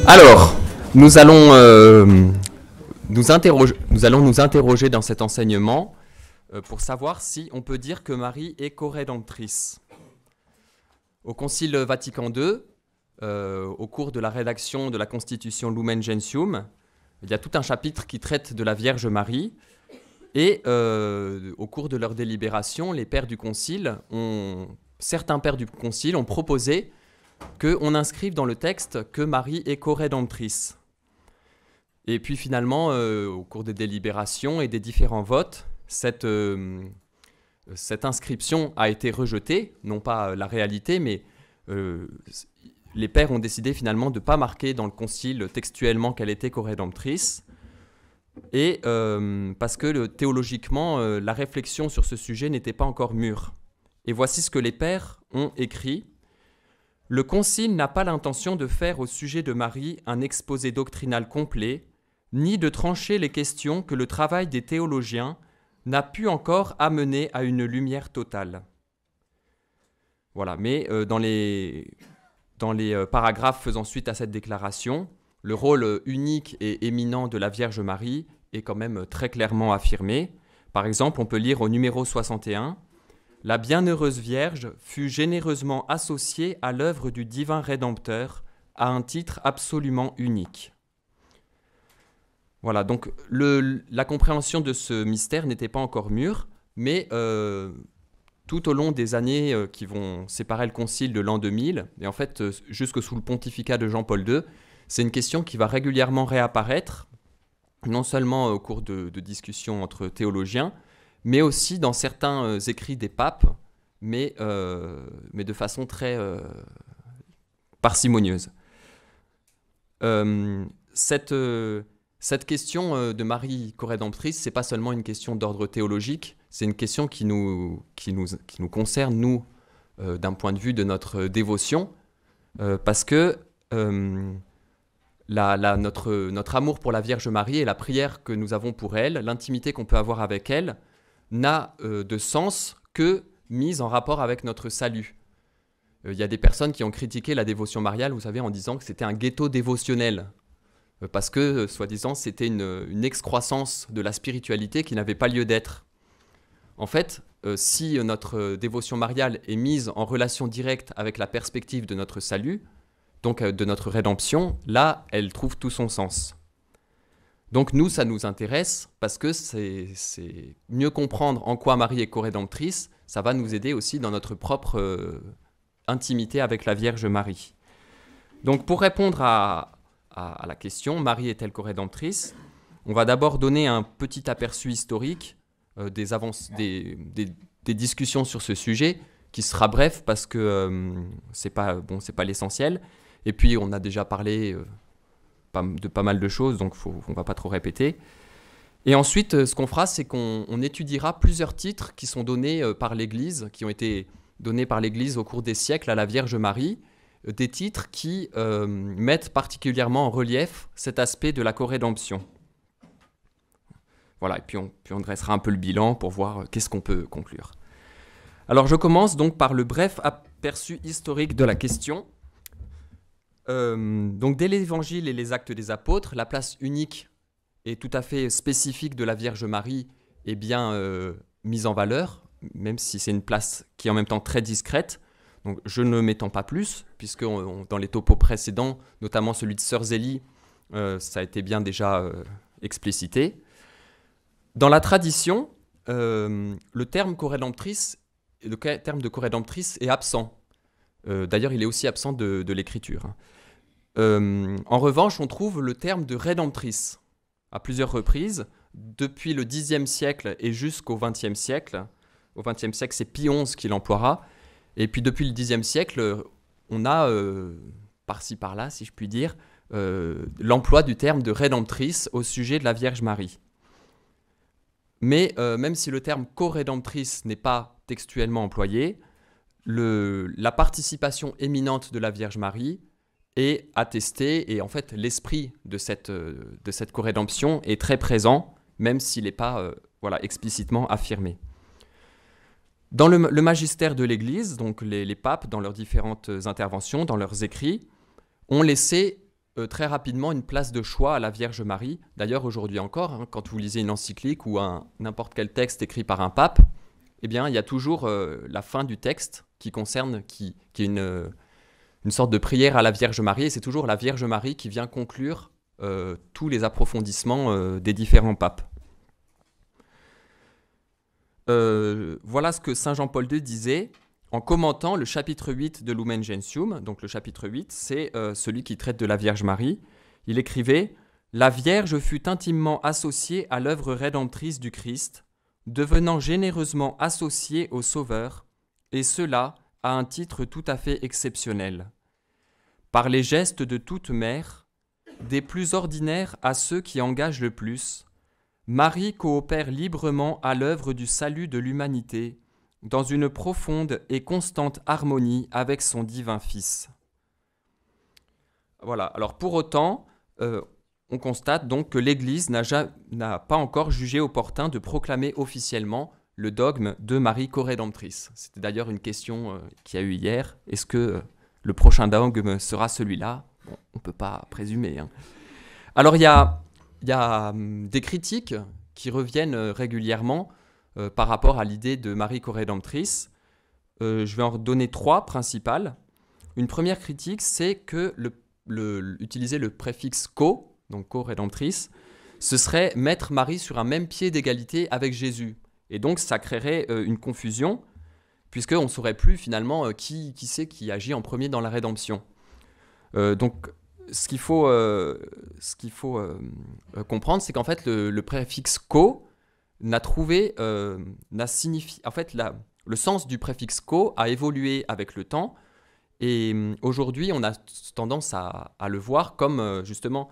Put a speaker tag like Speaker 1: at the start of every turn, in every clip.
Speaker 1: Alors, nous allons, nous interroger dans cet enseignement pour savoir si on peut dire que Marie est corédemptrice. Au Concile Vatican II, au cours de la rédaction de la Constitution Lumen Gentium, il y a tout un chapitre qui traite de la Vierge Marie. Et au cours de leur délibération, certains pères du Concile ont proposé qu'on inscrive dans le texte que Marie est corédemptrice. Et puis finalement, au cours des délibérations et des différents votes, cette inscription a été rejetée, non pas la réalité, mais les pères ont décidé finalement de ne pas marquer dans le Concile textuellement qu'elle était corédemptrice, et parce que théologiquement, la réflexion sur ce sujet n'était pas encore mûre. Et voici ce que les pères ont écrit. Le Concile n'a pas l'intention de faire au sujet de Marie un exposé doctrinal complet, ni de trancher les questions que le travail des théologiens n'a pu encore amener à une lumière totale. Voilà, mais dans les paragraphes faisant suite à cette déclaration, le rôle unique et éminent de la Vierge Marie est quand même très clairement affirmé. Par exemple, on peut lire au numéro 61 « La bienheureuse Vierge fut généreusement associée à l'œuvre du divin Rédempteur à un titre absolument unique. » Voilà, donc la compréhension de ce mystère n'était pas encore mûre, mais tout au long des années qui vont séparer le Concile de l'an 2000, et en fait jusque sous le pontificat de Jean-Paul II, c'est une question qui va régulièrement réapparaître, non seulement au cours de discussions entre théologiens, mais aussi dans certains écrits des papes, mais de façon très parcimonieuse. Cette question de Marie corédemptrice, ce n'est pas seulement une question d'ordre théologique, c'est une question qui nous concerne, nous, d'un point de vue de notre dévotion, parce que notre amour pour la Vierge Marie et la prière que nous avons pour elle, l'intimité qu'on peut avoir avec elle, n'a de sens que mise en rapport avec notre salut. Il y a des personnes qui ont critiqué la dévotion mariale, vous savez, en disant que c'était un ghetto dévotionnel, parce que, soi-disant, c'était une excroissance de la spiritualité qui n'avait pas lieu d'être. En fait, si notre dévotion mariale est mise en relation directe avec la perspective de notre salut, donc de notre rédemption, là, elle trouve tout son sens. Donc nous, ça nous intéresse parce que c'est mieux comprendre en quoi Marie est corédemptrice, ça va nous aider aussi dans notre propre intimité avec la Vierge Marie. Donc pour répondre à la question, Marie est-elle corédemptrice? On va d'abord donner un petit aperçu historique des discussions sur ce sujet, qui sera bref parce que c'est pas l'essentiel. Et puis on a déjà parlé de pas mal de choses, donc on ne va pas trop répéter. Et ensuite, ce qu'on fera, c'est qu'on étudiera plusieurs titres qui sont donnés par l'Église, qui ont été donnés par l'Église au cours des siècles à la Vierge Marie, des titres qui mettent particulièrement en relief cet aspect de la corédemption. Voilà, et puis on dressera un peu le bilan pour voir qu'est-ce qu'on peut conclure. Alors je commence donc par le bref aperçu historique de la question. Donc dès l'Évangile et les Actes des Apôtres, la place unique et tout à fait spécifique de la Vierge Marie est bien mise en valeur, même si c'est une place qui est en même temps très discrète. Donc je ne m'étends pas plus, puisque dans les topos précédents, notamment celui de Sœur Zélie, ça a été bien déjà explicité. Dans la tradition, le terme de corédemptrice est absent. D'ailleurs, il est aussi absent de l'écriture. En revanche, on trouve le terme de rédemptrice à plusieurs reprises, depuis le Xe siècle et jusqu'au XXe siècle. Au XXe siècle, c'est Pie XI qui l'emploiera. Et puis depuis le Xe siècle, on a, par-ci par-là, si je puis dire, l'emploi du terme de rédemptrice au sujet de la Vierge Marie. Mais même si le terme corédemptrice n'est pas textuellement employé, la participation éminente de la Vierge Marie est attestée, et en fait l'esprit de cette corédemption est très présent, même s'il n'est pas explicitement affirmé. Dans le magistère de l'Église, donc les papes, dans leurs différentes interventions, dans leurs écrits, ont laissé très rapidement une place de choix à la Vierge Marie. D'ailleurs, aujourd'hui encore, hein, quand vous lisez une encyclique ou n'importe quel texte écrit par un pape, eh bien, il y a toujours la fin du texte qui est une sorte de prière à la Vierge Marie, et c'est toujours la Vierge Marie qui vient conclure tous les approfondissements des différents papes. Voilà ce que Saint Jean-Paul II disait en commentant le chapitre 8 de Lumen Gentium. Donc le chapitre 8, c'est celui qui traite de la Vierge Marie. Il écrivait « La Vierge fut intimement associée à l'œuvre rédemptrice du Christ, devenant généreusement associée au Sauveur, et cela à un titre tout à fait exceptionnel. Par les gestes de toute mère, des plus ordinaires à ceux qui engagent le plus, Marie coopère librement à l'œuvre du salut de l'humanité, dans une profonde et constante harmonie avec son divin Fils. » Voilà, alors pour autant, on constate donc que l'Église n'a pas encore jugé opportun de proclamer officiellement le dogme de Marie corédemptrice. C'était d'ailleurs une question qu'il y a eu hier. Est-ce que le prochain dogme sera celui-là? Bon, on ne peut pas présumer, hein. Alors il y a des critiques qui reviennent régulièrement par rapport à l'idée de Marie corédemptrice. Je vais en donner 3 principales. Une première critique, c'est que utiliser le préfixe co, donc co-rédemptrice, ce serait mettre Marie sur un même pied d'égalité avec Jésus. Et donc ça créerait une confusion, puisqu'on ne saurait plus finalement qui c'est qui agit en premier dans la rédemption. Donc ce qu'il faut comprendre, c'est qu'en fait le préfixe co signifié. En fait, le sens du préfixe co a évolué avec le temps, et aujourd'hui on a tendance à le voir comme justement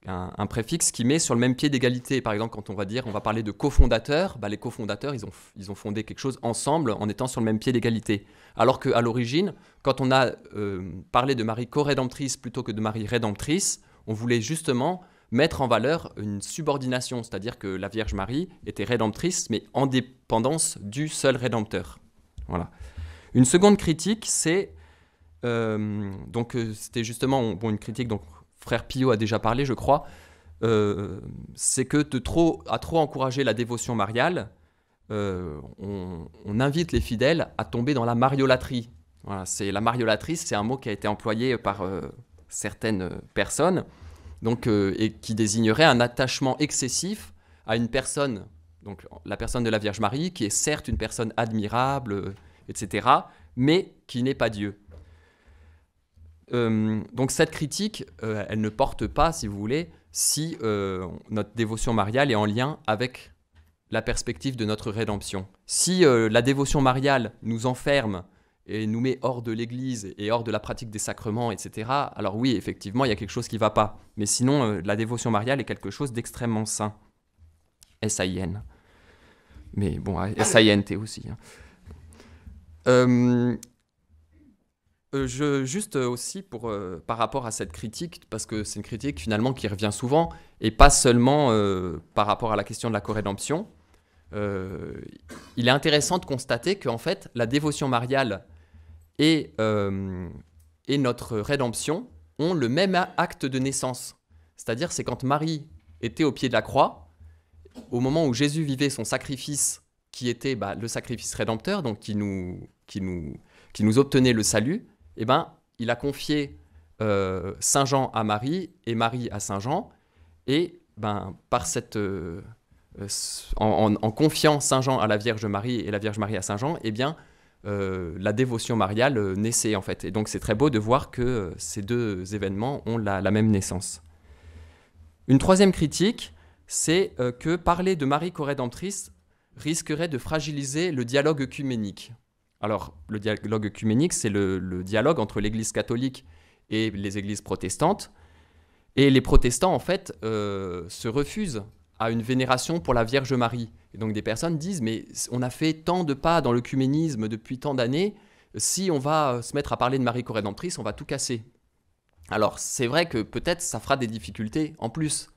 Speaker 1: un préfixe qui met sur le même pied d'égalité. Par exemple, quand on va parler de cofondateurs, les cofondateurs, ils ont fondé quelque chose ensemble en étant sur le même pied d'égalité. Alors qu'à l'origine, quand on a parlé de Marie corédemptrice plutôt que de Marie rédemptrice, on voulait justement mettre en valeur une subordination, c'est-à-dire que la Vierge Marie était rédemptrice, mais en dépendance du seul Rédempteur. Voilà. Une seconde critique, c'était justement une critique dont Frère Pio a déjà parlé, je crois, c'est que à trop encourager la dévotion mariale, on invite les fidèles à tomber dans la mariolatrie. Voilà, la mariolatrie, c'est un mot qui a été employé par certaines personnes, donc, et qui désignerait un attachement excessif à une personne, donc la personne de la Vierge Marie, qui est certes une personne admirable, etc., mais qui n'est pas Dieu. Donc cette critique, elle ne porte pas, si vous voulez, si notre dévotion mariale est en lien avec la perspective de notre rédemption. Si la dévotion mariale nous enferme et nous met hors de l'Église et hors de la pratique des sacrements, etc., alors oui, effectivement, il y a quelque chose qui ne va pas. Mais sinon, la dévotion mariale est quelque chose d'extrêmement saint. S-A-I-N. Mais bon, S-A-I-N-T aussi. Hein. Juste aussi par rapport à cette critique, parce que c'est une critique finalement qui revient souvent, et pas seulement par rapport à la question de la corédemption, il est intéressant de constater qu'en fait, la dévotion mariale et notre rédemption ont le même acte de naissance. C'est-à-dire, c'est quand Marie était au pied de la croix, au moment où Jésus vivait son sacrifice, qui était le sacrifice rédempteur, donc qui nous obtenait le salut, eh ben, il a confié Saint Jean à Marie et Marie à Saint Jean, et par en confiant Saint Jean à la Vierge Marie et la Vierge Marie à Saint Jean, eh bien, la dévotion mariale naissait en fait. Et donc c'est très beau de voir que ces deux événements ont la même naissance. Une troisième critique, c'est que parler de Marie corédemptrice risquerait de fragiliser le dialogue œcuménique. Alors, le dialogue œcuménique, c'est le dialogue entre l'Église catholique et les églises protestantes. Et les protestants, en fait, se refusent à une vénération pour la Vierge Marie. Et donc des personnes disent, mais on a fait tant de pas dans l'œcuménisme depuis tant d'années, si on va se mettre à parler de Marie corédemptrice, on va tout casser. Alors, c'est vrai que peut-être ça fera des difficultés en plus.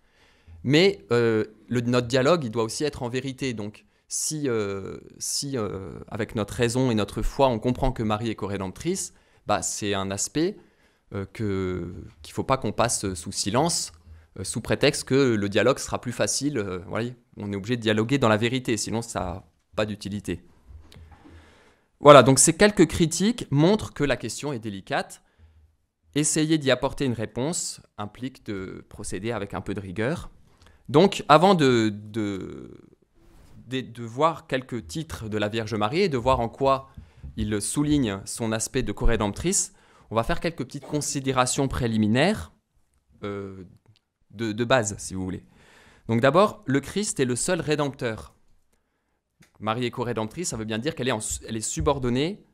Speaker 1: Mais notre dialogue, il doit aussi être en vérité. Donc, si avec notre raison et notre foi, on comprend que Marie est corédemptrice, c'est un aspect qu'il ne faut pas qu'on passe sous silence, sous prétexte que le dialogue sera plus facile. Vous voyez, on est obligé de dialoguer dans la vérité, sinon ça n'a pas d'utilité. Voilà, donc ces quelques critiques montrent que la question est délicate. Essayer d'y apporter une réponse implique de procéder avec un peu de rigueur. Donc, avant de voir quelques titres de la Vierge Marie et de voir en quoi il souligne son aspect de corédemptrice, on va faire quelques petites considérations préliminaires de base, si vous voulez. Donc d'abord, le Christ est le seul rédempteur. Marie est corédemptrice, ça veut bien dire qu'elle est subordonnée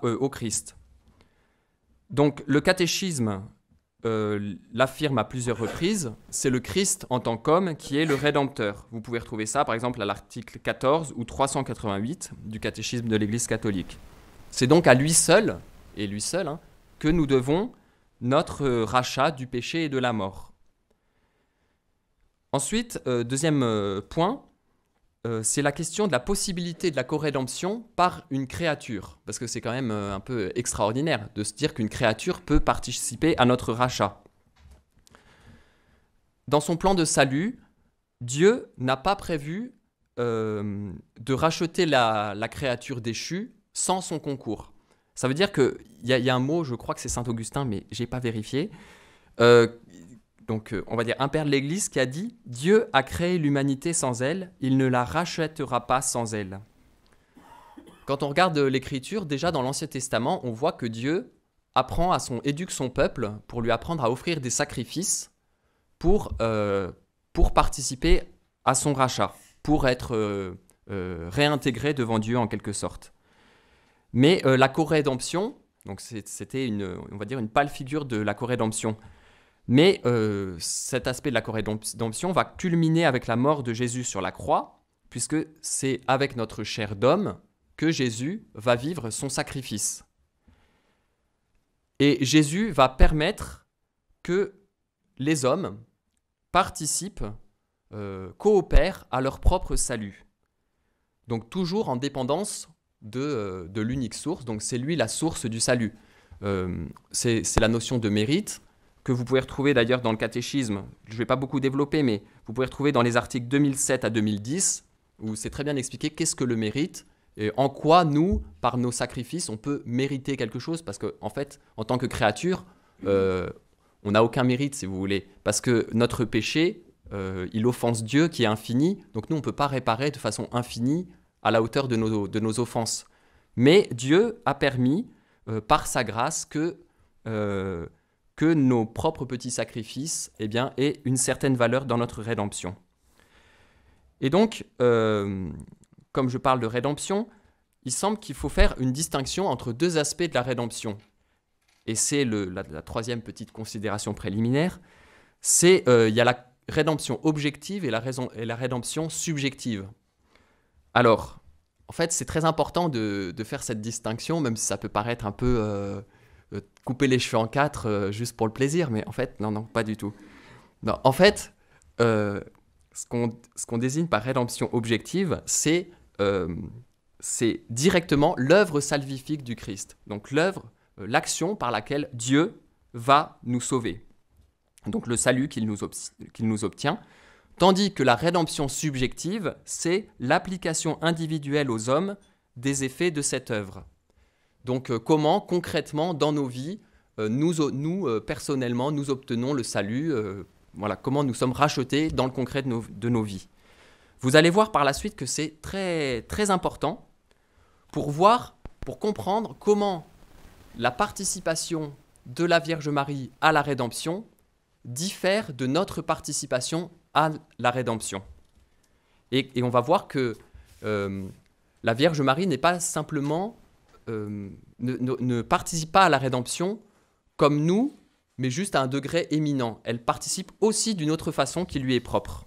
Speaker 1: au Christ. Donc le catéchisme l'affirme à plusieurs reprises, c'est le Christ en tant qu'homme qui est le rédempteur. Vous pouvez retrouver ça par exemple à l'article 14 ou 388 du catéchisme de l'Église catholique. C'est donc à lui seul, et lui seul, que nous devons notre rachat du péché et de la mort. Ensuite, deuxième point, c'est la question de la possibilité de la corédemption par une créature, parce que c'est quand même un peu extraordinaire de se dire qu'une créature peut participer à notre rachat. Dans son plan de salut, Dieu n'a pas prévu de racheter la créature déchue sans son concours. Ça veut dire qu'il y a un mot, je crois que c'est Saint Augustin, mais je n'ai pas vérifié, donc on va dire un père de l'Église qui a dit « Dieu a créé l'humanité sans elle, il ne la rachètera pas sans elle ». Quand on regarde l'Écriture, déjà dans l'Ancien Testament, on voit que Dieu éduque son peuple pour lui apprendre à offrir des sacrifices pour participer à son rachat, pour être réintégré devant Dieu en quelque sorte. Mais la corédemption, donc c'était on va dire une pâle figure de la corédemption. Mais cet aspect de la corédemption va culminer avec la mort de Jésus sur la croix, puisque c'est avec notre chair d'homme que Jésus va vivre son sacrifice. Et Jésus va permettre que les hommes participent, coopèrent à leur propre salut. Donc toujours en dépendance de l'unique source, donc c'est lui la source du salut. C'est la notion de mérite, que vous pouvez retrouver d'ailleurs dans le catéchisme, je ne vais pas beaucoup développer, mais vous pouvez retrouver dans les articles 2007 à 2010, où c'est très bien expliqué qu'est-ce que le mérite, et en quoi nous, par nos sacrifices, on peut mériter quelque chose, parce qu'en fait, en tant que créature, on n'a aucun mérite, si vous voulez, parce que notre péché, il offense Dieu qui est infini, donc nous, on ne peut pas réparer de façon infinie à la hauteur de nos offenses. Mais Dieu a permis, par sa grâce, que nos propres petits sacrifices aient une certaine valeur dans notre rédemption. Et donc, comme je parle de rédemption, il semble qu'il faut faire une distinction entre deux aspects de la rédemption. Et c'est la troisième petite considération préliminaire, il y a la rédemption objective et la rédemption subjective. Alors, en fait, c'est très important de faire cette distinction, même si ça peut paraître un peu couper les cheveux en quatre juste pour le plaisir, mais en fait, non, pas du tout. Non, en fait, ce qu'on désigne par rédemption objective, c'est directement l'œuvre salvifique du Christ. Donc l'action par laquelle Dieu va nous sauver. Donc le salut qu'il nous obtient. Tandis que la rédemption subjective, c'est l'application individuelle aux hommes des effets de cette œuvre. Donc comment concrètement dans nos vies, nous personnellement, nous obtenons le salut, voilà, comment nous sommes rachetés dans le concret de nos vies. Vous allez voir par la suite que c'est très, très important pour comprendre comment la participation de la Vierge Marie à la rédemption diffère de notre participation à la rédemption. Et on va voir que la Vierge Marie n'est pas simplement, ne participe pas à la rédemption comme nous, mais juste à un degré éminent. Elle participe aussi d'une autre façon qui lui est propre.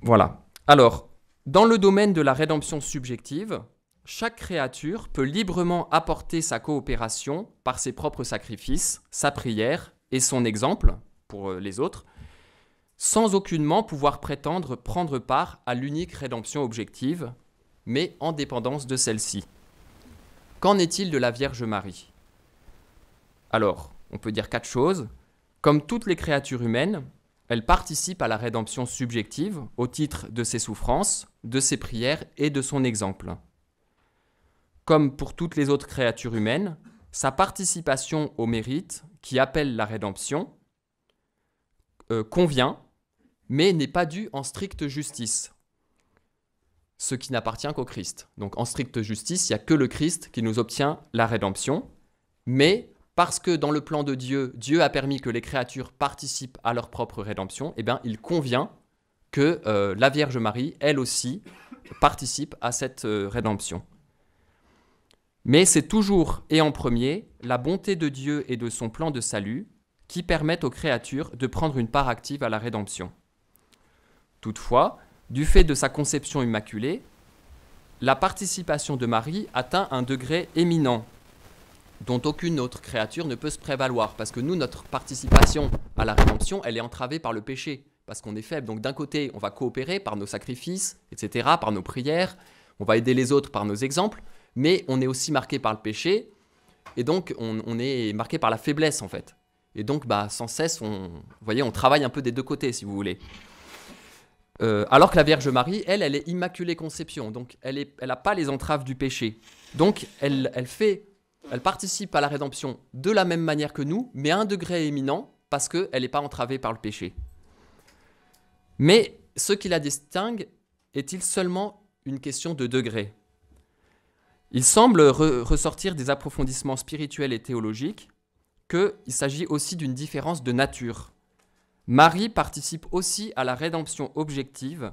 Speaker 1: Voilà. Alors, dans le domaine de la rédemption subjective, chaque créature peut librement apporter sa coopération par ses propres sacrifices, sa prière et son exemple pour les autres, sans aucunement pouvoir prétendre prendre part à l'unique rédemption objective, mais en dépendance de celle-ci. Qu'en est-il de la Vierge Marie? Alors, on peut dire 4 choses. Comme toutes les créatures humaines, elle participe à la rédemption subjective au titre de ses souffrances, de ses prières et de son exemple. Comme pour toutes les autres créatures humaines, sa participation au mérite qui appelle la rédemption convient, mais n'est pas due en stricte justice, ce qui n'appartient qu'au Christ. Donc en stricte justice, il n'y a que le Christ qui nous obtient la rédemption, mais parce que dans le plan de Dieu, Dieu a permis que les créatures participent à leur propre rédemption, eh bien, il convient que la Vierge Marie, elle aussi, participe à cette rédemption. Mais c'est toujours et en premier la bonté de Dieu et de son plan de salut qui permettent aux créatures de prendre une part active à la rédemption. Toutefois, du fait de sa conception immaculée, la participation de Marie atteint un degré éminent dont aucune autre créature ne peut se prévaloir, parce que nous, notre participation à la rédemption, elle est entravée par le péché, parce qu'on est faible. Donc d'un côté, on va coopérer par nos sacrifices, etc., par nos prières, on va aider les autres par nos exemples, mais on est aussi marqué par le péché, et donc on est marqué par la faiblesse, en fait. Et donc, sans cesse, vous voyez, on travaille un peu des deux côtés, si vous voulez. Alors que la Vierge Marie, elle est immaculée conception, donc elle n'a pas les entraves du péché. Donc elle participe à la rédemption de la même manière que nous, mais à un degré éminent, parce qu'elle n'est pas entravée par le péché. Mais ce qui la distingue est-il seulement une question de degré? Il semble ressortir des approfondissements spirituels et théologiques qu'il s'agit aussi d'une différence de nature. Marie participe aussi à la rédemption objective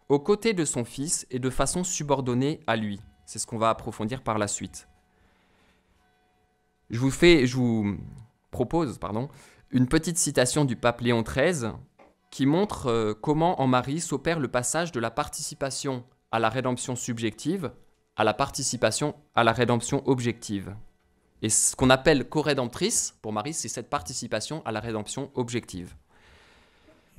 Speaker 1: aux côtés de son Fils et de façon subordonnée à lui. C'est ce qu'on va approfondir par la suite. Je vous propose une petite citation du pape Léon XIII qui montre comment en Marie s'opère le passage de la participation à la rédemption subjective à la participation à la rédemption objective. Et ce qu'on appelle co-rédemptrice, pour Marie, c'est cette participation à la rédemption objective.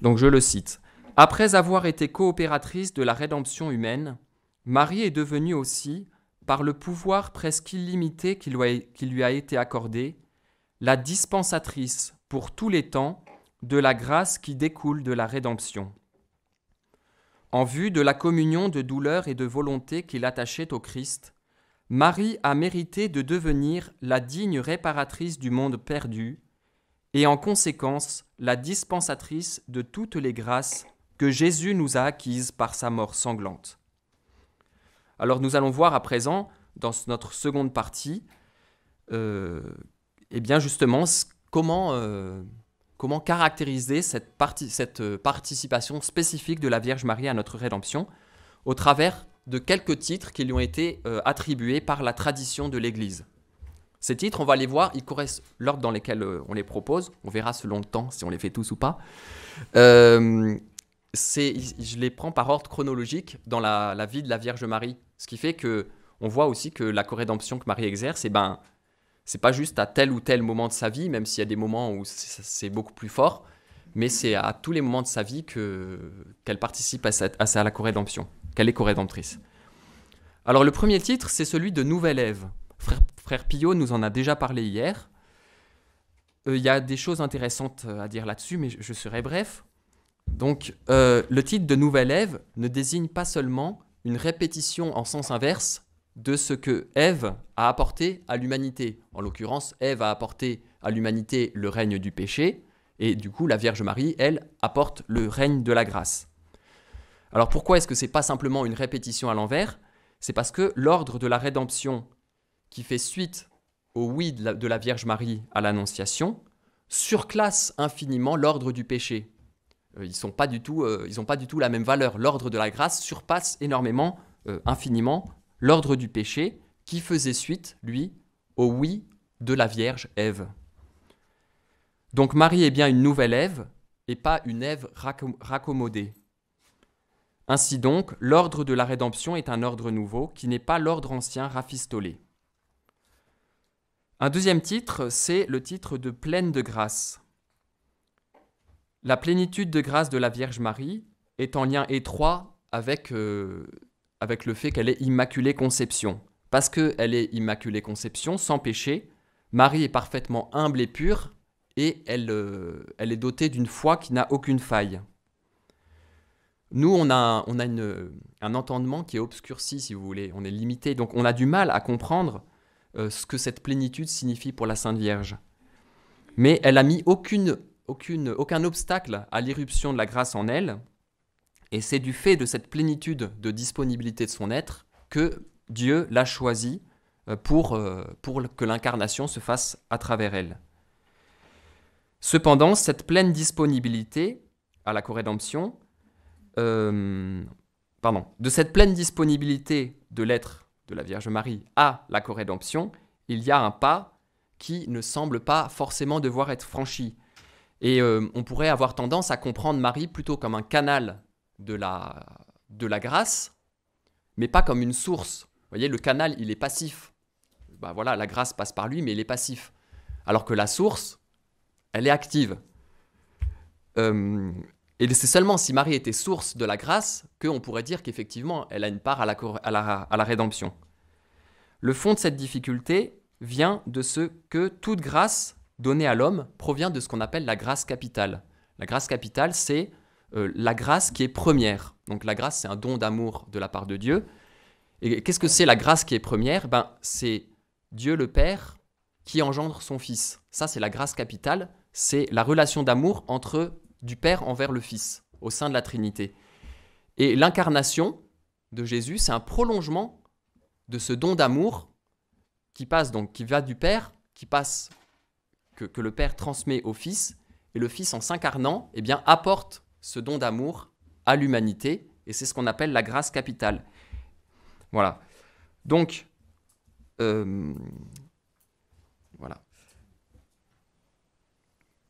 Speaker 1: Donc je le cite. « Après avoir été coopératrice de la rédemption humaine, Marie est devenue aussi, par le pouvoir presque illimité qui lui a été accordé, la dispensatrice pour tous les temps de la grâce qui découle de la rédemption. En vue de la communion de douleur et de volonté qu'il attachait au Christ, Marie a mérité de devenir la digne réparatrice du monde perdu et en conséquence la dispensatrice de toutes les grâces que Jésus nous a acquises par sa mort sanglante. » Alors nous allons voir à présent, dans notre seconde partie, justement comment caractériser cette participation spécifique de la Vierge Marie à notre rédemption au travers de quelques titres qui lui ont été attribués par la tradition de l'Église. Ces titres, on va les voir, ils correspondent l'ordre dans lequel on les propose. On verra selon le temps si on les fait tous ou pas. Je les prends par ordre chronologique dans la vie de la Vierge Marie. Ce qui fait qu'on voit aussi que la co-rédemption que Marie exerce, c'est pas juste à tel ou tel moment de sa vie, même s'il y a des moments où c'est beaucoup plus fort, mais c'est à tous les moments de sa vie qu'elle participe à la co-rédemption, qu'elle est co-rédemptrice. Alors le premier titre, c'est celui de Nouvelle Ève. Frère Pillot nous en a déjà parlé hier. Il y a des choses intéressantes à dire là-dessus, mais je serai bref. Donc le titre de Nouvelle Ève ne désigne pas seulement une répétition en sens inverse de ce que Ève a apporté à l'humanité. En l'occurrence, Ève a apporté à l'humanité le règne du péché, et du coup, la Vierge Marie, elle, apporte le règne de la grâce. Alors pourquoi est-ce que ce n'est pas simplement une répétition à l'envers? C'est parce que l'ordre de la rédemption qui fait suite au oui de la Vierge Marie à l'Annonciation surclasse infiniment l'ordre du péché. Ils n'ont pas du tout la même valeur. L'ordre de la grâce surpasse énormément, infiniment, l'ordre du péché qui faisait suite, lui, au oui de la Vierge Ève. Donc Marie est bien une nouvelle Ève et pas une Ève raccommodée. Ainsi donc, l'ordre de la rédemption est un ordre nouveau qui n'est pas l'ordre ancien rafistolé. Un deuxième titre, c'est le titre de Pleine de grâce. La plénitude de grâce de la Vierge Marie est en lien étroit avec le fait qu'elle est Immaculée Conception. parce qu'elle est Immaculée Conception, sans péché. Marie est parfaitement humble et pure, et elle est dotée d'une foi qui n'a aucune faille. Nous, on a un entendement qui est obscurci, si vous voulez, on est limité, donc on a du mal à comprendre ce que cette plénitude signifie pour la Sainte Vierge. Mais elle a mis aucun obstacle à l'irruption de la grâce en elle, et c'est du fait de cette plénitude de disponibilité de son être que Dieu l'a choisie pour que l'incarnation se fasse à travers elle. Cependant, cette pleine disponibilité à la corédemption, de cette pleine disponibilité de l'être de la Vierge Marie à la corédemption, il y a un pas qui ne semble pas forcément devoir être franchi. Et on pourrait avoir tendance à comprendre Marie plutôt comme un canal de la grâce, mais pas comme une source. Vous voyez, le canal, il est passif. Ben voilà, la grâce passe par lui, mais il est passif. Alors que la source, elle est active. Et c'est seulement si Marie était source de la grâce qu'on pourrait dire qu'effectivement, elle a une part à la rédemption. Le fond de cette difficulté vient de ce que toute grâce donnée à l'homme provient de ce qu'on appelle la grâce capitale. La grâce capitale, c'est la grâce qui est première. Donc la grâce, c'est un don d'amour de la part de Dieu. Et qu'est-ce que c'est la grâce qui est première ? C'est Dieu le Père qui engendre son Fils. Ça, c'est la grâce capitale. C'est la relation d'amour du Père envers le Fils, au sein de la Trinité. Et l'incarnation de Jésus, c'est un prolongement de ce don d'amour qui va du Père, que le Père transmet au Fils, et le Fils, en s'incarnant, apporte ce don d'amour à l'humanité, et c'est ce qu'on appelle la grâce capitale. Voilà. Donc, voilà.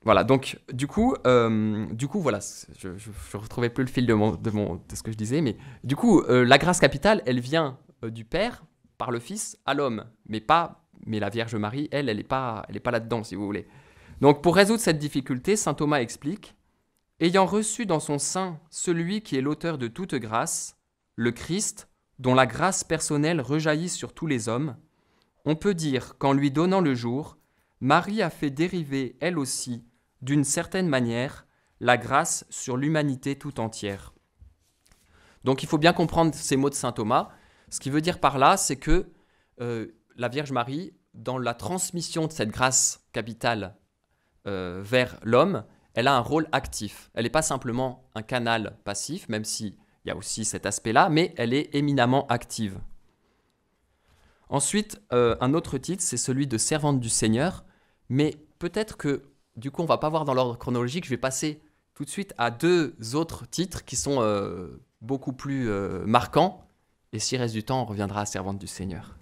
Speaker 1: Voilà, donc du coup, voilà, je ne retrouvais plus le fil de ce que je disais, mais du coup, la grâce capitale, elle vient du Père par le Fils à l'homme, mais la Vierge Marie, elle n'est pas là-dedans, si vous voulez. Donc pour résoudre cette difficulté, saint Thomas explique « Ayant reçu dans son sein celui qui est l'auteur de toute grâce, le Christ, dont la grâce personnelle rejaillit sur tous les hommes, on peut dire qu'en lui donnant le jour, Marie a fait dériver, elle aussi, d'une certaine manière, la grâce sur l'humanité tout entière. » Donc il faut bien comprendre ces mots de saint Thomas. Ce qu'il veut dire par là, c'est que la Vierge Marie, dans la transmission de cette grâce capitale vers l'homme, elle a un rôle actif. Elle n'est pas simplement un canal passif, même s'il y a aussi cet aspect-là, mais elle est éminemment active. Ensuite, un autre titre, c'est celui de servante du Seigneur, mais peut-être que, du coup, on ne va pas voir dans l'ordre chronologique, je vais passer tout de suite à deux autres titres qui sont beaucoup plus marquants, et s'il reste du temps, on reviendra à servante du Seigneur.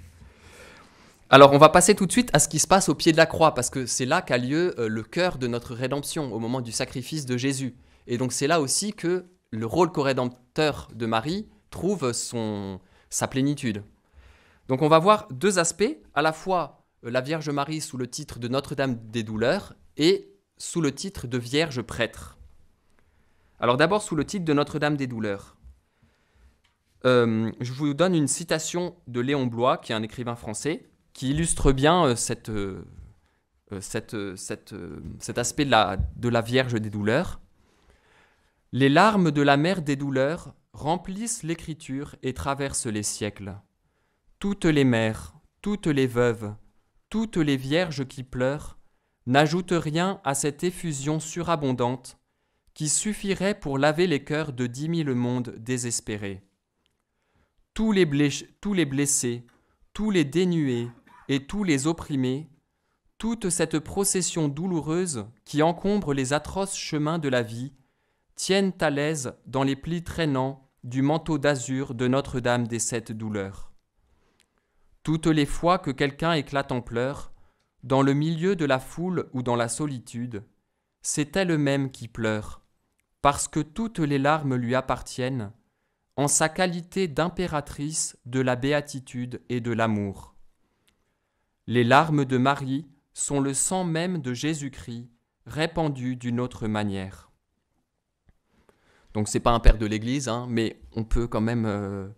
Speaker 1: Alors, on va passer tout de suite à ce qui se passe au pied de la croix, parce que c'est là qu'a lieu le cœur de notre rédemption, au moment du sacrifice de Jésus. Et donc, c'est là aussi que le rôle corédempteur de Marie trouve sa plénitude. Donc, on va voir deux aspects, à la fois la Vierge Marie sous le titre de Notre-Dame des Douleurs et sous le titre de Vierge prêtre. Alors, d'abord, sous le titre de Notre-Dame des Douleurs. Je vous donne une citation de Léon Bloy, qui est un écrivain français, qui illustre bien cet aspect de la Vierge des douleurs. « Les larmes de la mère des douleurs remplissent l'écriture et traversent les siècles. Toutes les mères, toutes les veuves, toutes les vierges qui pleurent n'ajoutent rien à cette effusion surabondante qui suffirait pour laver les cœurs de 10 000 mondes désespérés. Tous les blessés, tous les dénués et tous les opprimés, toute cette procession douloureuse qui encombre les atroces chemins de la vie, tiennent à l'aise dans les plis traînants du manteau d'azur de Notre-Dame des 7 douleurs. Toutes les fois que quelqu'un éclate en pleurs, dans le milieu de la foule ou dans la solitude, c'est elle-même qui pleure, parce que toutes les larmes lui appartiennent, en sa qualité d'impératrice de la béatitude et de l'amour. Les larmes de Marie sont le sang même de Jésus-Christ, répandu d'une autre manière. Donc c'est pas un père de l'Église, mais on peut quand même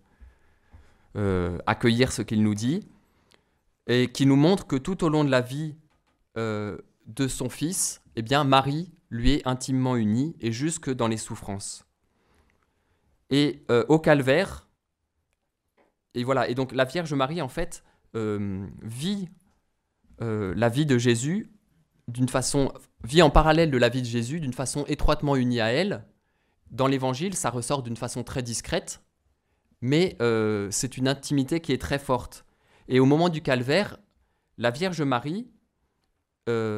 Speaker 1: accueillir ce qu'il nous dit, et qui nous montre que tout au long de la vie de son Fils, eh bien, Marie lui est intimement unie, et jusque dans les souffrances. Et au calvaire, et voilà, et donc la Vierge Marie, en fait, vit la vie de Jésus vit en parallèle de la vie de Jésus d'une façon étroitement unie à elle. Dans l'Évangile, ça ressort d'une façon très discrète, mais c'est une intimité qui est très forte. Et au moment du calvaire, la Vierge Marie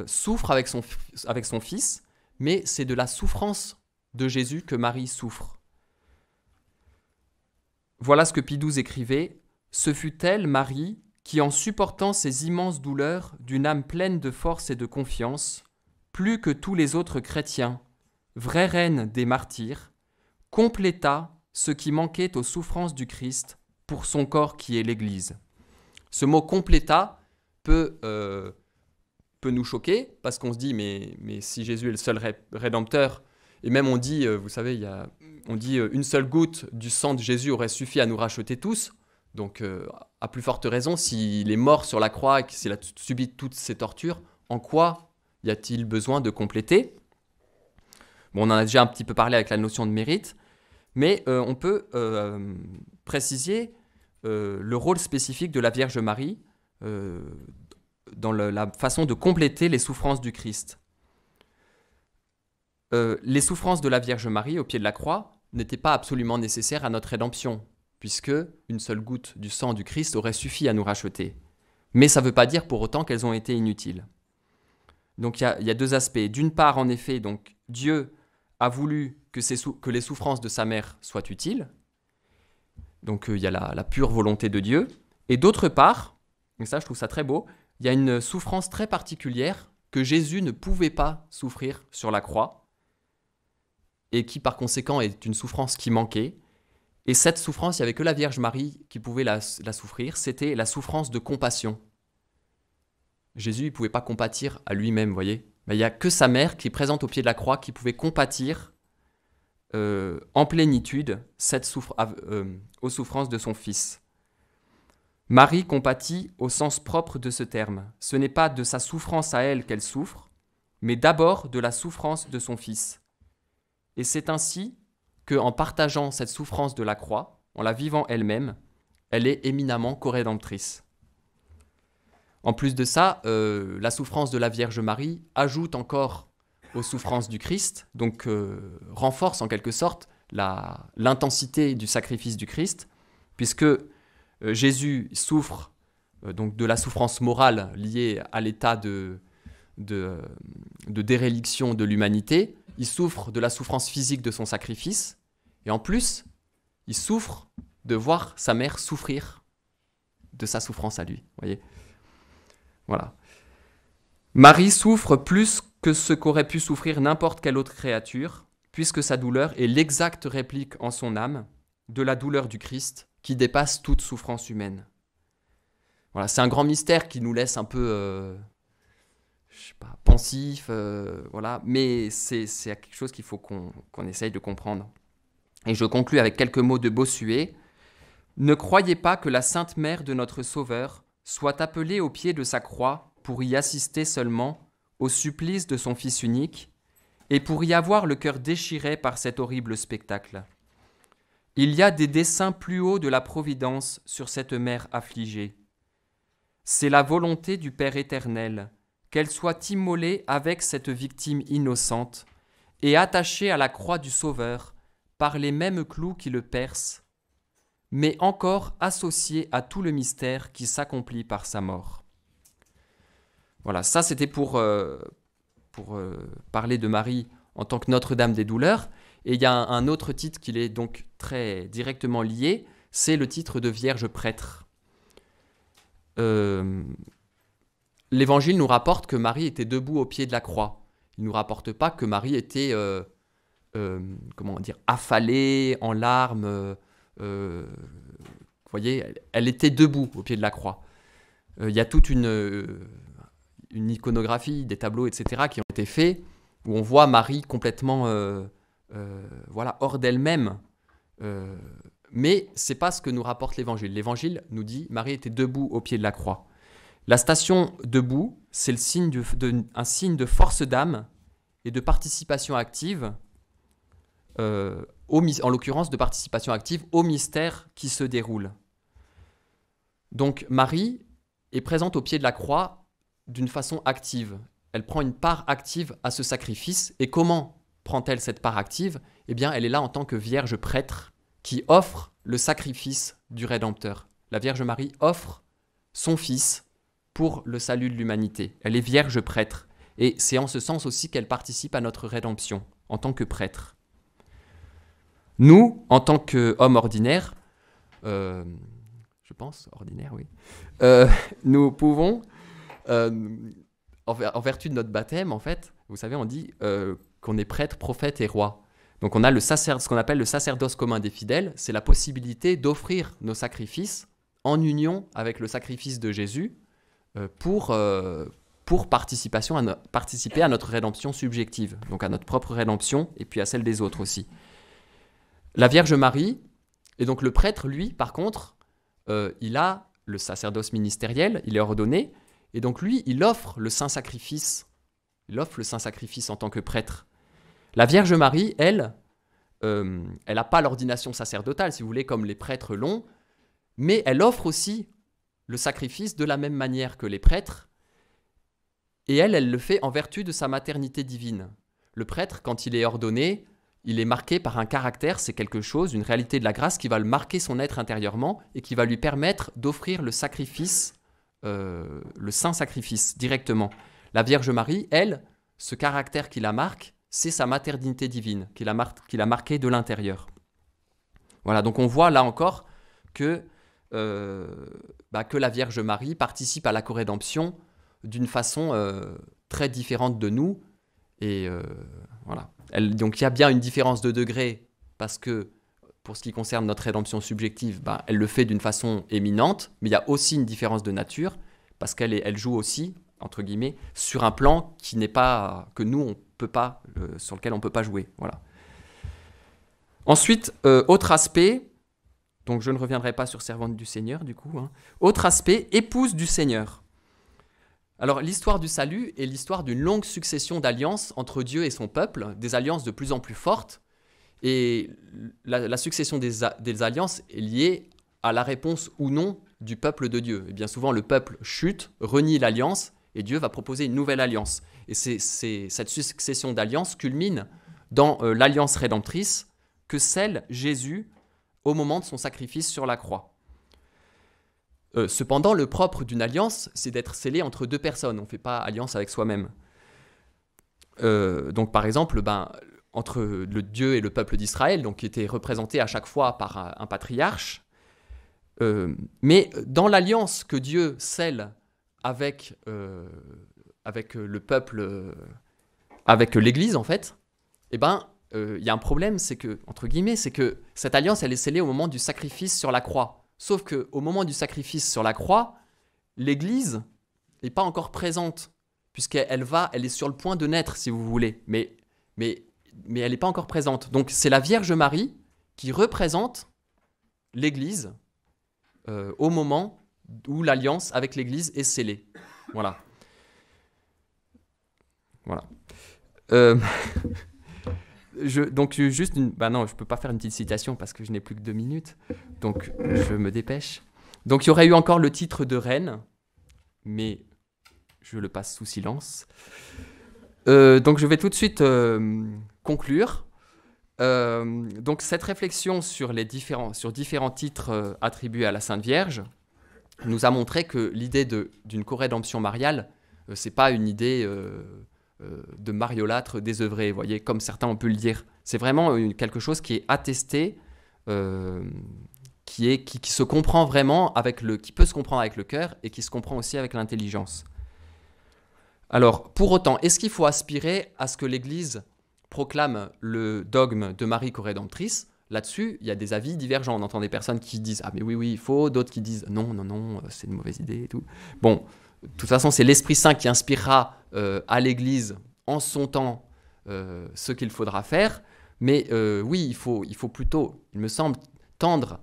Speaker 1: souffre avec son Fils, mais c'est de la souffrance de Jésus que Marie souffre. Voilà ce que Pie XII écrivait. « Ce fut elle, Marie, qui, en supportant ces immenses douleurs d'une âme pleine de force et de confiance, plus que tous les autres chrétiens, vraie reine des martyrs, compléta ce qui manquait aux souffrances du Christ pour son corps qui est l'Église. » Ce mot « compléta » peut nous choquer, parce qu'on se dit, mais si Jésus est le seul rédempteur, et même on dit, vous savez, on dit une seule goutte du sang de Jésus aurait suffi à nous racheter tous. Donc, à plus forte raison, s'il est mort sur la croix et s'il a subi toutes ces tortures, en quoi y a-t-il besoin de compléter ? Bon, on en a déjà un petit peu parlé avec la notion de mérite, mais on peut préciser le rôle spécifique de la Vierge Marie dans la façon de compléter les souffrances du Christ. Les souffrances de la Vierge Marie au pied de la croix n'étaient pas absolument nécessaires à notre rédemption, puisque une seule goutte du sang du Christ aurait suffi à nous racheter. Mais ça ne veut pas dire pour autant qu'elles ont été inutiles. Donc il y a deux aspects. D'une part, en effet, donc, Dieu a voulu que les souffrances de sa mère soient utiles. Donc il y a la pure volonté de Dieu. Et d'autre part, et ça je trouve ça très beau, il y a une souffrance très particulière que Jésus ne pouvait pas souffrir sur la croix, et qui par conséquent est une souffrance qui manquait. Et cette souffrance, il n'y avait que la Vierge Marie qui pouvait la souffrir, c'était la souffrance de compassion. Jésus ne pouvait pas compatir à lui-même, vous voyez. Mais il n'y a que sa mère qui est présente au pied de la croix qui pouvait compatir en plénitude aux souffrances de son Fils. Marie compatit au sens propre de ce terme. Ce n'est pas de sa souffrance à elle qu'elle souffre, mais d'abord de la souffrance de son Fils. Et c'est ainsi qu'en partageant cette souffrance de la croix, en la vivant elle-même, elle est éminemment co-rédemptrice. En plus de ça, la souffrance de la Vierge Marie ajoute encore aux souffrances du Christ, donc renforce en quelque sorte l'intensité du sacrifice du Christ, puisque Jésus souffre donc de la souffrance morale liée à l'état de déréliction de l'humanité, il souffre de la souffrance physique de son sacrifice, et en plus, il souffre de voir sa mère souffrir de sa souffrance à lui. Voyez ? Voilà. Marie souffre plus que ce qu'aurait pu souffrir n'importe quelle autre créature, puisque sa douleur est l'exacte réplique en son âme de la douleur du Christ qui dépasse toute souffrance humaine. Voilà, c'est un grand mystère qui nous laisse un peu pensif, voilà, mais c'est quelque chose qu'il faut qu'on essaye de comprendre. Et je conclus avec quelques mots de Bossuet. « Ne croyez pas que la Sainte Mère de notre Sauveur soit appelée au pied de sa croix pour y assister seulement au supplice de son Fils unique et pour y avoir le cœur déchiré par cet horrible spectacle. Il y a des desseins plus hauts de la Providence sur cette mère affligée. C'est la volonté du Père éternel qu'elle soit immolée avec cette victime innocente et attachée à la croix du Sauveur par les mêmes clous qui le percent, mais encore associée à tout le mystère qui s'accomplit par sa mort. » Voilà, ça c'était pour parler de Marie en tant que Notre-Dame des douleurs. Et il y a un autre titre qui est donc très directement lié, c'est le titre de Vierge prêtre. L'Évangile nous rapporte que Marie était debout au pied de la croix. Il ne nous rapporte pas que Marie était affalée, en larmes. Vous voyez, elle était debout au pied de la croix. Il y a toute une iconographie, des tableaux, etc., qui ont été faits, où on voit Marie complètement hors d'elle-même, mais ce n'est pas ce que nous rapporte l'Évangile. L'Évangile nous dit Marie était debout au pied de la croix. La station debout, c'est un signe de force d'âme et de participation active, en l'occurrence de participation active au mystère qui se déroule. Donc Marie est présente au pied de la croix d'une façon active. Elle prend une part active à ce sacrifice. Et comment prend-elle cette part active ? Eh bien, elle est là en tant que Vierge prêtre qui offre le sacrifice du Rédempteur. La Vierge Marie offre son Fils pour le salut de l'humanité. Elle est Vierge prêtre. Et c'est en ce sens aussi qu'elle participe à notre rédemption, en tant que prêtre. Nous, en tant qu'hommes ordinaires, je pense, ordinaire, oui, nous pouvons, en vertu de notre baptême, en fait, vous savez, on dit qu'on est prêtre, prophète et roi. Donc on a ce qu'on appelle le sacerdoce commun des fidèles, c'est la possibilité d'offrir nos sacrifices en union avec le sacrifice de Jésus pour participer à notre rédemption subjective, donc à notre propre rédemption et puis à celle des autres aussi. La Vierge Marie, et donc le prêtre, lui, par contre, il a le sacerdoce ministériel, il est ordonné, et donc lui, il offre le saint sacrifice. Il offre le saint sacrifice en tant que prêtre. La Vierge Marie, elle n'a pas l'ordination sacerdotale, si vous voulez, comme les prêtres l'ont, mais elle offre aussi le sacrifice de la même manière que les prêtres, et elle le fait en vertu de sa maternité divine. Le prêtre, quand il est ordonné, il est marqué par un caractère, c'est quelque chose, une réalité de la grâce qui va le marquer son être intérieurement et qui va lui permettre d'offrir le sacrifice, le saint sacrifice directement. La Vierge Marie, elle, ce caractère qui la marque, c'est sa maternité divine, qui l'a marqué de l'intérieur. Voilà, donc on voit là encore que la Vierge Marie participe à la corédemption d'une façon très différente de nous. Et voilà. Donc il y a bien une différence de degré, parce que pour ce qui concerne notre rédemption subjective, elle le fait d'une façon éminente, mais il y a aussi une différence de nature, parce qu'elle joue aussi, entre guillemets, sur un plan qui n'est pas, que nous, on peut pas, sur lequel on ne peut pas jouer. Voilà. Ensuite, autre aspect, donc je ne reviendrai pas sur servante du Seigneur, du coup. Autre aspect, épouse du Seigneur. Alors, l'histoire du salut est l'histoire d'une longue succession d'alliances entre Dieu et son peuple, des alliances de plus en plus fortes. Et la succession des alliances est liée à la réponse ou non du peuple de Dieu. Et bien souvent, le peuple chute, renie l'alliance, et Dieu va proposer une nouvelle alliance. Et cette succession d'alliances culmine dans l'alliance rédemptrice que scelle Jésus au moment de son sacrifice sur la croix. Cependant, le propre d'une alliance, c'est d'être scellé entre deux personnes. On ne fait pas alliance avec soi-même. Donc, par exemple, entre le Dieu et le peuple d'Israël, donc qui était représenté à chaque fois par un patriarche. Mais dans l'alliance que Dieu scelle avec le peuple, avec l'Église, en fait, il y a un problème, c'est que, entre guillemets, c'est que cette alliance, elle est scellée au moment du sacrifice sur la croix. Sauf qu'au moment du sacrifice sur la croix, l'Église n'est pas encore présente, puisqu'elle est sur le point de naître, si vous voulez, mais elle n'est pas encore présente. Donc c'est la Vierge Marie qui représente l'Église au moment où l'alliance avec l'Église est scellée. Voilà. Voilà. Donc juste non, je peux pas faire une petite citation parce que je n'ai plus que 2 minutes, donc je me dépêche. Donc il y aurait eu encore le titre de reine, mais je le passe sous silence. Donc je vais tout de suite conclure. Donc cette réflexion sur différents titres attribués à la Sainte Vierge nous a montré que l'idée d'une corédemption mariale, c'est pas une idée de mariolâtre désœuvré, vous voyez, comme certains ont pu le dire. C'est vraiment quelque chose qui est attesté, qui se comprend vraiment qui peut se comprendre avec le cœur et qui se comprend aussi avec l'intelligence. Alors, pour autant, est-ce qu'il faut aspirer à ce que l'Église proclame le dogme de Marie corédemptrice? Là-dessus, il y a des avis divergents. On entend des personnes qui disent « Ah mais oui, il faut », d'autres qui disent « Non, c'est une mauvaise idée » et tout. Bon, de toute façon, c'est l'Esprit Saint qui inspirera à l'Église en son temps ce qu'il faudra faire. Mais oui, il faut plutôt, il me semble, tendre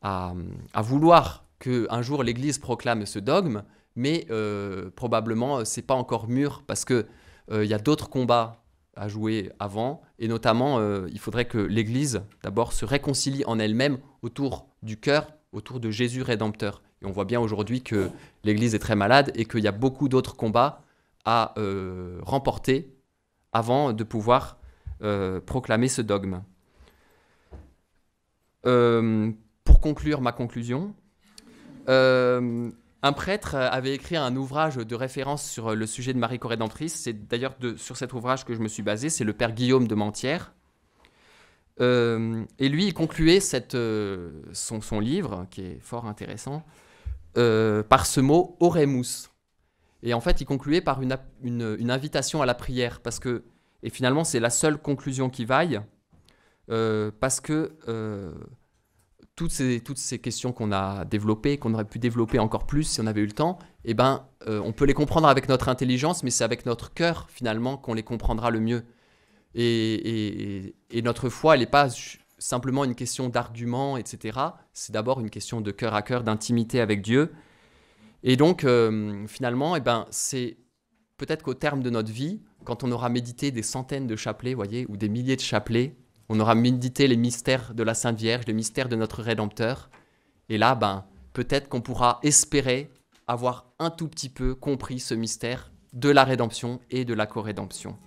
Speaker 1: à vouloir qu'un jour l'Église proclame ce dogme, mais probablement c'est pas encore mûr parce que il y a d'autres combats à jouer avant, et notamment il faudrait que l'Église d'abord se réconcilie en elle-même autour du cœur, autour de Jésus Rédempteur. Et on voit bien aujourd'hui que l'Église est très malade et qu'il y a beaucoup d'autres combats à remporter avant de pouvoir proclamer ce dogme. Pour conclure ma conclusion, un prêtre avait écrit un ouvrage de référence sur le sujet de Marie Corédemptrice. C'est d'ailleurs sur cet ouvrage que je me suis basé. C'est le père Guillaume de Mentières. Et lui, il concluait son livre, qui est fort intéressant, par ce mot « oremus ». Et en fait, il concluait par une invitation à la prière. Et finalement, c'est la seule conclusion qui vaille, parce que toutes ces questions qu'on a développées, qu'on aurait pu développer encore plus si on avait eu le temps, on peut les comprendre avec notre intelligence, mais c'est avec notre cœur, finalement, qu'on les comprendra le mieux. Et notre foi, elle n'est pas simplement une question d'argument, etc. C'est d'abord une question de cœur à cœur, d'intimité avec Dieu. Et donc, finalement, c'est peut-être qu'au terme de notre vie, quand on aura médité des centaines de chapelets, voyez, ou des milliers de chapelets, on aura médité les mystères de la Sainte Vierge, les mystères de notre Rédempteur. Et là, peut-être qu'on pourra espérer avoir un tout petit peu compris ce mystère de la rédemption et de la co-rédemption.